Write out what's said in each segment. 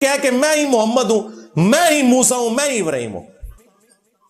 کہہ کہ میں ہی محمد ہوں، میں ہی موسیٰ ہوں، میں ہی ابراہیم ہوں.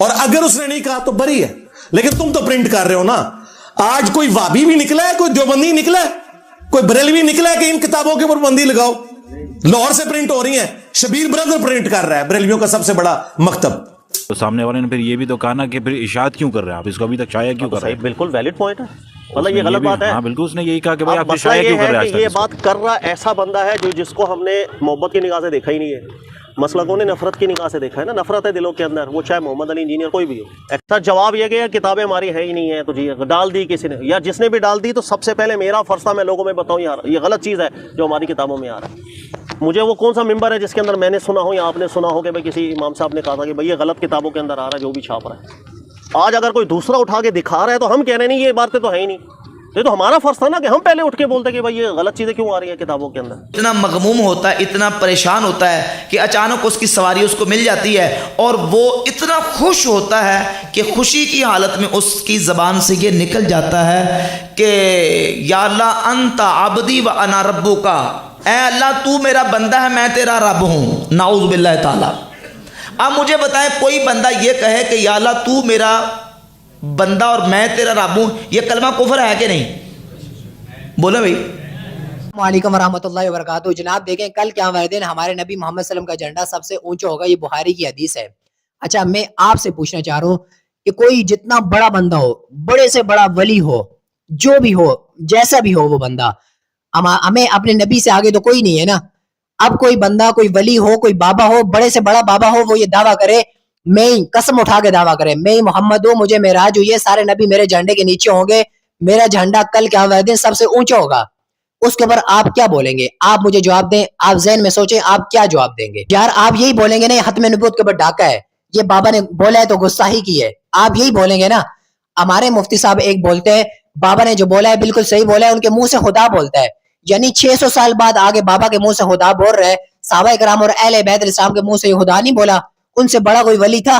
اور اگر اس نے نہیں کہا تو بری ہے. لیکن تم تو پرنٹ کر رہے ہو نا. آج کوئی وابی بھی نکلا ہے، کوئی دیوبندی نکلا ہے، کوئی بریلوی نکلا ہے کہ ان کتابوں کے اوپر بندی لگاؤ. لاہور سے پرنٹ ہو رہی ہیں، شبیر بردر پرنٹ کر رہا ہے، بریلویوں کا سب سے بڑا مکتب. تو سامنے والے نے پھر یہ بھی تو کہا نا کہ پھر اشاعت کیوں کر رہے ہیں آپ، اس کو ابھی تک شائع کیوں کر رہے ہیں؟ بالکل ویلڈ پوائنٹ ہے، مطلب یہ غلط بات ہے. ہاں بالکل، اس نے یہی کہا کہ بھائی آپ مسئلہ شائع یہ کیوں کر رہے ہے ہیں. کہ یہ بات کر رہا ایسا بندہ ہے جس کو ہم نے محبت کی نگاہ سے دیکھا ہی نہیں ہے. مسلکوں نے نفرت کی نگاہ سے دیکھا ہے نا، نفرت ہے دلوں کے اندر، وہ چاہے محمد علی انجینئر کوئی بھی ہو. ایسا جواب یہ کہ کتابیں ہماری ہے ہی نہیں ہے تو جی ڈال دی کسی نے، یا جس نے بھی ڈال دی تو سب سے پہلے میرا فرض تھا میں لوگوں میں بتاؤں یار یہ غلط چیز ہے جو ہماری کتابوں میں آ رہا ہے. مجھے وہ کون سا ممبر ہے جس کے اندر میں نے سنا ہو یا آپ نے سنا ہو کہ بھائی کسی امام صاحب نے کہا تھا کہ بھائی یہ غلط کتابوں کے اندر آ رہا ہے جو بھی چھاپ رہا ہے. آج اگر کوئی دوسرا اٹھا کے دکھا رہا ہے تو ہم کہہ رہے نہیں یہ باتیں تو ہے ہی نہیں. یہ تو ہمارا فرض تھا نا کہ ہم پہلے اٹھ کے بولتے کہ بھائی یہ غلط چیزیں کیوں آ رہی ہیں کتابوں کے اندر. اتنا مغموم ہوتا ہے، اتنا پریشان ہوتا ہے کہ اچانک اس کی سواری اس کو مل جاتی ہے اور وہ اتنا خوش ہوتا ہے کہ خوشی کی حالت میں اس کی زبان سے یہ نکل جاتا ہے کہ یا اللہ انت عبدی و انا ربک، اے اللہ تو میرا بندہ ہے میں تیرا رب ہوں. نعوذ باللہ تعالی. اب مجھے بتائیں کوئی بندہ یہ کہے کہ یا اللہ تو میرا بندہ اور میں تیرا رب ہوں، یہ کلمہ کفر ہے کہ نہیں؟ بولو بھائی. السلام علیکم ورحمۃ اللہ وبرکاتہ. جناب دیکھیں کل قیامت والے دن ہمارے نبی محمد صلی اللہ علیہ وسلم کا جھنڈا سب سے اونچا ہوگا، یہ بخاری کی حدیث ہے. اچھا میں آپ سے پوچھنا چاہ رہا ہوں کہ کوئی جتنا بڑا بندہ ہو، بڑے سے بڑا ولی ہو، جو بھی ہو، جیسا بھی ہو وہ بندہ، ہمیں اپنے نبی سے آگے تو کوئی نہیں ہے نا. اب کوئی بندہ، کوئی ولی ہو، کوئی بابا ہو، بڑے سے بڑا بابا ہو، وہ یہ دعویٰ کرے، میں ہی قسم اٹھا کے دعویٰ کرے میں ہی محمد ہوں، مجھے معراج ہوئی ہے، سارے نبی میرے جھنڈے کے نیچے ہوں گے، میرا جھنڈا کل قیامت والے دن سب سے اونچا ہوگا. اس کے اوپر آپ کیا بولیں گے؟ آپ مجھے جواب دیں. آپ ذہن میں سوچیں آپ کیا جواب دیں گے. یار آپ یہی بولیں گے نہیں ختم نبوت کے اوپر ڈاکہ ہے، یہ بابا نے بولا ہے تو گستاخی کی ہے، آپ یہی بولیں گے نا. ہمارے مفتی صاحب ایک بولتے ہیں بابا نے جو بولا ہے بالکل صحیح بولا ہے، ان کے منہ سے خدا بولتا ہے. یعنی 600 سال بعد آگے بابا کے منہ سے خدا بول رہے، صحابہ کرام اور اہل بیت علیہ السلام کے منہ سے یہ خدا نہیں بولا. ان سے بڑا کوئی ولی تھا؟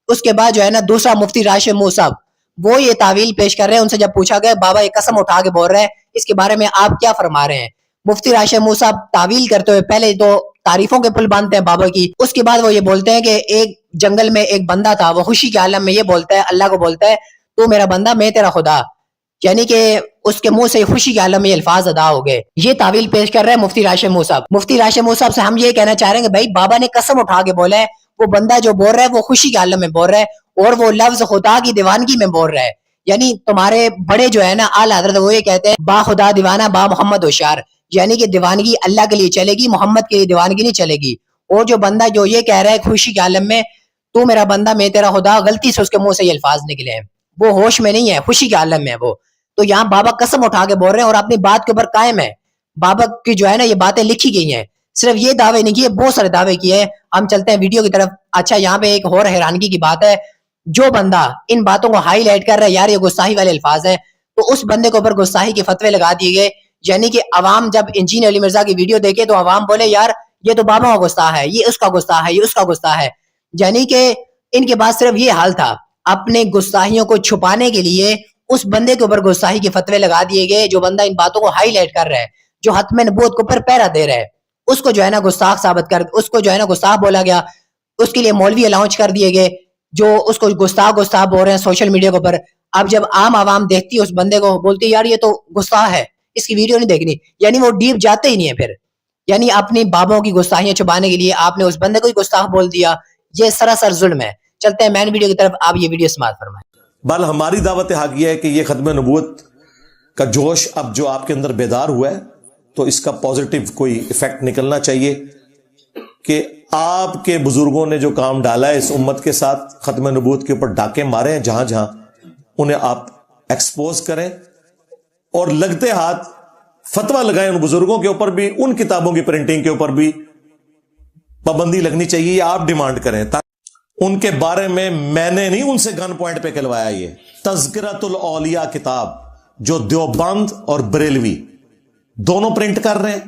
اس کے بعد جو ہے نا دوسرا مفتی راشد موسیٰ صاحب وہ یہ تعویل پیش کر رہے ہیں. ان سے جب پوچھا گیا بابا یہ قسم اٹھا کے بول رہے ہیں، اس کے بارے میں آپ کیا فرما رہے ہیں؟ مفتی راشد موسیٰ صاحب تعویل کرتے ہوئے پہلے تو تعریفوں کے پل باندھتے ہیں بابا کی، اس کے بعد وہ یہ بولتے ہیں کہ ایک جنگل میں ایک بندہ تھا، وہ خوشی کے عالم میں یہ بولتا ہے، اللہ کو بولتا ہے تو میرا بندہ میں تیرا خدا، یعنی کہ اس کے منہ سے خوشی کے عالم میں یہ الفاظ ادا ہو گئے. یہ تعویل پیش کر رہے ہیں مفتی راشد موسیٰ صاحب. مفتی راشد موسیٰ صاحب سے ہم یہ کہنا چاہ رہے ہیں کہ بھائی بابا نے قسم اٹھا کے بولا ہے، وہ بندہ جو بول رہا ہے وہ خوشی کے عالم میں بول رہا ہے اور وہ لفظ خدا کی دیوانگی میں بول رہا ہے. یعنی تمہارے بڑے جو ہے نا اعلی حضرت وہ یہ کہتے ہیں با خدا دیوانہ با محمد ہوشیار، یعنی کہ دیوانگی اللہ کے لیے چلے گی، محمد کے لیے دیوانگی نہیں چلے گی. اور جو بندہ جو یہ کہہ رہا ہے خوشی کے عالم میں تو میرا بندہ میں تیرا خدا، غلطی سے اس کے منہ سے یہ الفاظ نکلے ہیں، وہ ہوش میں نہیں ہے، خوشی کے عالم میں ہے وہ. تو یہاں بابا قسم اٹھا کے بول رہے ہیں اور اپنی بات کے اوپر قائم ہے. بابا کی جو ہے نا یہ باتیں لکھی گئی ہیں، صرف یہ دعوے نہیں کیے، بہت سارے دعوے کیے ہیں. ہم چلتے ہیں ویڈیو کی طرف. اچھا یہاں پہ ایک اور حیرانگی کی بات ہے، جو بندہ ان باتوں کو ہائی لائٹ کر رہا ہے یار یہ گستاخی والے الفاظ ہیں، تو اس بندے کے اوپر گستاخی کے فتوے لگا دیے گئے. یعنی کہ عوام جب انجینئر علی مرزا کی ویڈیو دیکھے تو عوام بولے یار یہ تو بابا کا گستاخ ہے، یہ اس کا گستاخ ہے، یہ اس کا گستاخ ہے. یعنی کہ ان کے پاس صرف یہ حال تھا، اپنے گستاخیوں کو چھپانے کے لیے اس بندے کے اوپر گستاخی کے فتوے لگا دیے گئے جو بندہ ان باتوں کو ہائی لائٹ کر رہا ہے، جو ختم نبوت کے اوپر پہرا دے رہا ہے، اس کو جو ہے نا گستاخ ثابت کر، اس کو جو ہے نا گستاخ بولا گیا. اس کے لیے مولوی الاؤنچ کر دیے گئے جو اس کو گستاخ بول رہے ہیں سوشل میڈیا کے اوپر. اب جب عام عوام دیکھتی ہے اس بندے کو بولتی ہے یار یہ تو گستاخ ہے، اس کی ویڈیو نہیں دیکھنی، یعنی وہ ڈیپ جاتے ہی نہیں ہے. پھر یعنی اپنی بابوں کی گستاخیاں چھپانے کے لیے آپ نے اس بندے کو ہی گستاخ بول دیا، یہ سراسر ظلم ہے. چلتے ہیں مین ویڈیو کی طرف، آپ یہ ویڈیو سماعت فرمائیں. بل ہماری دعوت حق یہ ہے کہ یہ ختم نبوت کا جوش اب جو آپ کے اندر بیدار ہوا ہے تو اس کا پازیٹیو کوئی ایفیکٹ نکلنا چاہیے کہ آپ کے بزرگوں نے جو کام ڈالا ہے اس امت کے ساتھ، ختم نبوت کے اوپر ڈاکے مارے ہیں جہاں جہاں، انہیں آپ ایکسپوز کریں اور لگتے ہاتھ فتویٰ لگائیں ان بزرگوں کے اوپر بھی، ان کتابوں کی پرنٹنگ کے اوپر بھی پابندی لگنی چاہیے، یہ آپ ڈیمانڈ کریں. ان کے بارے میں نے نہیں ان سے گن پوائنٹ پہ کھلوایا. یہ تذکرۃ الاولیاء کتاب جو دیوبند اور بریلوی دونوں پرنٹ کر رہے ہیں،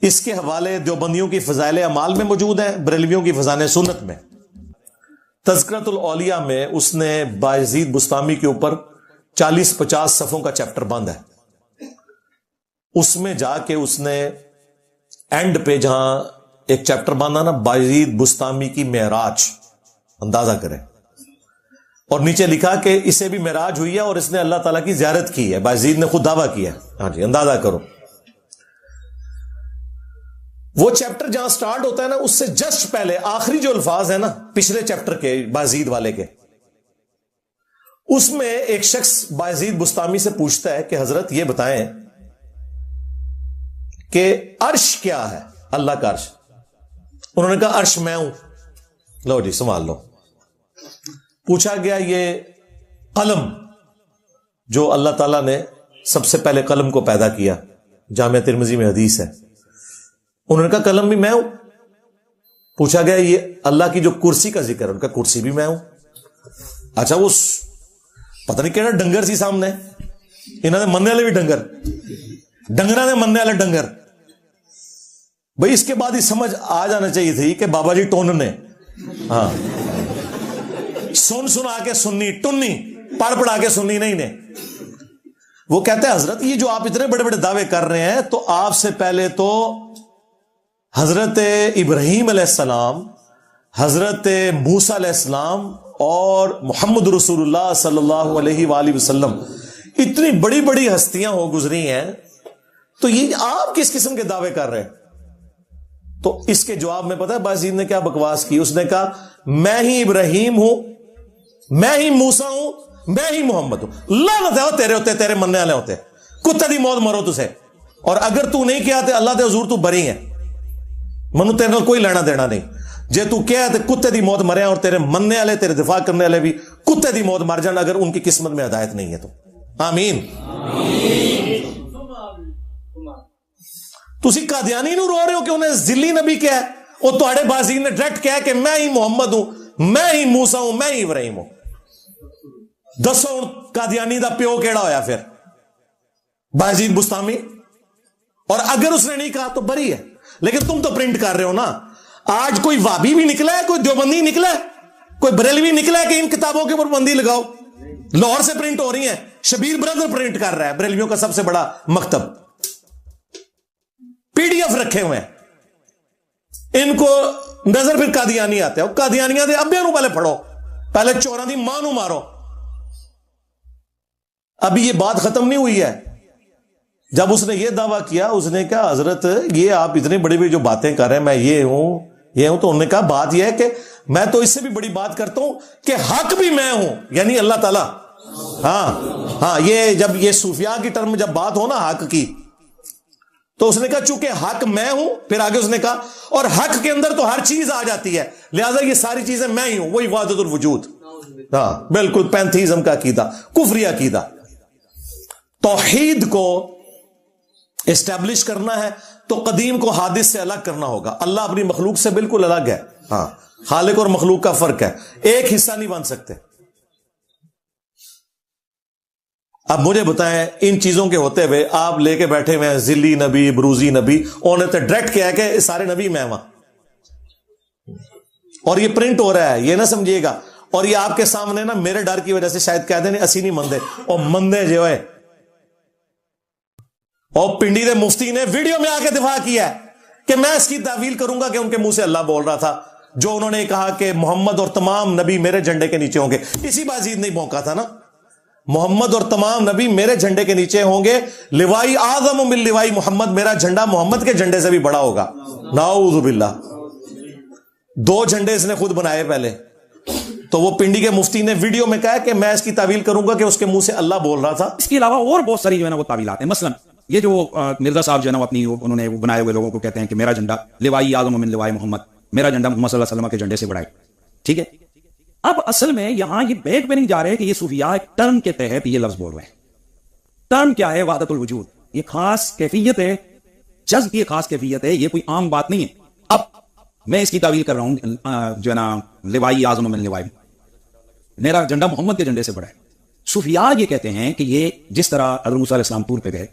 اس کے حوالے دیوبندیوں کی فضائل اعمال میں موجود ہیں، بریلویوں کی فضائل سنت میں. تذکرۃ الاولیاء میں اس نے بایزید بستامی کے اوپر 40-50 صفحوں کا چیپٹر بند ہے. اس میں جا کے اس نے اینڈ پہ جہاں ایک چیپٹر باندھا نا بايزيد بستامی کی معراج, اندازہ کریں, اور نیچے لکھا کہ اسے بھی معراج ہوئی ہے اور اس نے اللہ تعالیٰ کی زیارت کی ہے, بايزيد نے خود دعویٰ کیا ہے. ہاں جی, اندازہ کرو. وہ چیپٹر جہاں سٹارٹ ہوتا ہے نا, اس سے جسٹ پہلے آخری جو الفاظ ہیں نا پچھلے چیپٹر کے بايزيد والے کے, اس میں ایک شخص بايزيد بستامی سے پوچھتا ہے کہ حضرت یہ بتائیں کہ عرش کیا ہے, اللہ کا عرش. انہوں نے کہا عرش میں ہوں. لو جی سنبھال لو. پوچھا گیا یہ قلم جو اللہ تعالیٰ نے سب سے پہلے قلم کو پیدا کیا, جامعہ ترمذی میں حدیث ہے, انہوں نے کہا قلم بھی میں ہوں. پوچھا گیا یہ اللہ کی جو کرسی کا ذکر ہے, ان کا کرسی بھی میں ہوں. اچھا وہ پتہ نہیں کہنا ڈنگر سی سامنے, انہوں نے مننے والے بھی ڈنگرہ نے مننے والے ڈنگر. بھئی اس کے بعد ہی سمجھ آ جانا چاہیے تھی کہ بابا جی ٹون نے, ہاں سنا کے سننی, ٹنی پڑھ پڑھا کے سننی نہیں نے. وہ کہتے ہیں حضرت یہ جو آپ اتنے بڑے بڑے دعوے کر رہے ہیں, تو آپ سے پہلے تو حضرت ابراہیم علیہ السلام, حضرت موسیٰ علیہ السلام اور محمد رسول اللہ صلی اللہ علیہ وآلہ وسلم اتنی بڑی بڑی ہستیاں ہو گزری ہیں, تو یہ آپ کس قسم کے دعوے کر رہے ہیں؟ تو اس کے جواب میں پتہ ہے بايزيد نے کیا بکواس کی؟ اس نے کہا میں ہی ابراہیم ہوں, میں ہی موسیٰ ہوں, میں ہی محمد ہوں. لعنت ہے تیرے ہوتے, تیرے مننے والے ہوتے, کتے دی موت مرو تسے. اور اگر تو نہیں کیا تے اللہ دے حضور تو بری ہے, منو تیرے نال کوئی لینا دینا نہیں. جے تو کیا تے کتے دی موت مرے, اور تیرے مننے والے, تیرے دفاع کرنے والے بھی کتے دی موت مر جان اگر ان کی قسمت میں ہدایت نہیں ہے تو. آمین. تسی قادیانی نو رو رہے ہو کہ انہیں ذلی نبی کیا ہے, وہ تہاڈے بايزيد نے ڈائریکٹ کہا کہ میں ہی محمد ہوں, میں ہی موسیٰ ہوں, میں ہی ابراہیم ہوں. دسو قادیانی دا پیو کیڑا ہویا پھر؟ بايزيد بستامی. اور اگر اس نے نہیں کہا تو بری ہے. لیکن تم تو پرنٹ کر رہے ہو نا. آج کوئی وابی بھی نکلا ہے, کوئی دیوبندی نکلا ہے, کوئی بریلوی نکلا ہے کہ ان کتابوں کے اوپر بندی لگاؤ. لاہور سے پرنٹ ہو رہی ہیں, شبیر بردر پرنٹ کر رہا ہے, بریلویوں کا سب سے بڑا مکتب. PDF رکھے ہوئے ہیں. ان کو نظر پھر قادیانی آتے ہیں. قادیانیاں دے ابے نو پہلے پڑھو, پہلے چوراں دی ماں نو مارو. ابھی یہ بات ختم نہیں ہوئی ہے. جب اس نے یہ دعویٰ کیا, اس نے کہا حضرت یہ آپ اتنے بڑی بڑی جو باتیں کر رہے ہیں, میں یہ ہوں یہ ہوں, تو انہوں نے کہا بات یہ ہے کہ میں تو اس سے بھی بڑی بات کرتا ہوں کہ حق بھی میں ہوں, یعنی اللہ تعالیٰ. ہاں یہ جب یہ صوفیاء کی ٹرم جب بات ہو نا حق کی, تو اس نے کہا چونکہ حق میں ہوں, پھر آگے اس نے کہا اور حق کے اندر تو ہر چیز آ جاتی ہے, لہذا یہ ساری چیزیں میں ہی ہوں. وہی وحدت الوجود. ہاں بالکل پینتھیزم کا عقیدہ, کفری عقیدہ. توحید کو اسٹیبلش کرنا ہے تو قدیم کو حادث سے الگ کرنا ہوگا. اللہ اپنی مخلوق سے بالکل الگ ہے. ہاں خالق اور مخلوق کا فرق ہے, ایک حصہ نہیں بن سکتے. اب مجھے بتائیں ان چیزوں کے ہوتے ہوئے آپ لے کے بیٹھے ہوئے ہیں ذلی نبی, بروزی نبی, انہوں نے تو ڈائریکٹ کیا کہ سارے نبی میں وہاں, اور یہ پرنٹ ہو رہا ہے, یہ نہ سمجھیے گا. اور یہ آپ کے سامنے نا میرے ڈر کی وجہ سے شاید کہہ دیں اسی نہیں مندے, اور مندے جو ہے. اور پنڈی دے مفتی نے ویڈیو میں آ کے دفاع کیا ہے کہ میں اس کی تعویل کروں گا کہ ان کے منہ سے اللہ بول رہا تھا, جو انہوں نے کہا کہ محمد اور تمام نبی میرے جھنڈے کے نیچے ہوں گے. اسی بايزيد نے موقع تھا نا, محمد اور تمام نبی میرے جھنڈے کے نیچے ہوں گے. لوائی اعظم من لوائی محمد, میرا جھنڈا محمد کے جھنڈے سے بھی بڑا ہوگا. نعوذ باللہ. 2 جھنڈے اس نے خود بنائے پہلے. تو وہ پنڈی کے مفتی نے ویڈیو میں کہا کہ میں اس کی تعویل کروں گا کہ اس کے منہ سے اللہ بول رہا تھا. اس کے علاوہ اور بہت ساری جو ہے نا وہ تعویلات ہیں. مثلا یہ جو مرزا صاحب جو ہے نا اپنی انہوں نے بنائے ہوئے لوگوں کو کہتے ہیں کہ میرا جھنڈا لوائی اعظم من لوائی محمد, میرا جھنڈا محمد صلی اللہ علیہ وسلم کے جھنڈے سے بڑا ہے. ٹھیک ہے, اب اصل میں یہاں یہ بیک پہ نہیں جا رہے کہ یہ صوفیاء ایک ٹرم کے تحت یہ لفظ بول رہے ہیں. ٹرم کیا ہے؟ وحدت الوجود. یہ خاص کیفیت ہے, جذب کی خاص کیفیت ہے, یہ کوئی عام بات نہیں ہے. اب میں اس کی تعویل کر رہا ہوں جو ہے نا لوائی اعظم من لوائی, میرا جھنڈا محمد کے جھنڈے سے بڑا ہے. صوفیاء یہ کہتے ہیں کہ یہ جس طرح حضرت موسیٰ علیہ السلام طور پہ گئے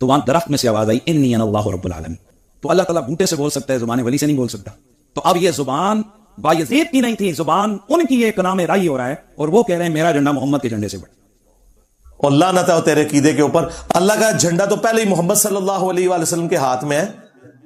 تو وہاں درخت میں سے آواز آئی انی انا اللہ رب العالمین, تو اللہ تعالیٰ بوٹے سے بول سکتا ہے, زبان ولی سے نہیں بول سکتا. تو اب یہ زبان بايزيد کی نہیں تھی, زبان ان کی ایک نام رائی ہو رہا ہے, اور وہ کہہ رہے ہیں میرا جھنڈا محمد کے جھنڈے سے بڑا. اور لعنت ہے تیرے عقیدے کے اوپر. اللہ کا جھنڈا تو پہلے ہی محمد صلی اللہ علیہ وآلہ وسلم کے ہاتھ میں ہے.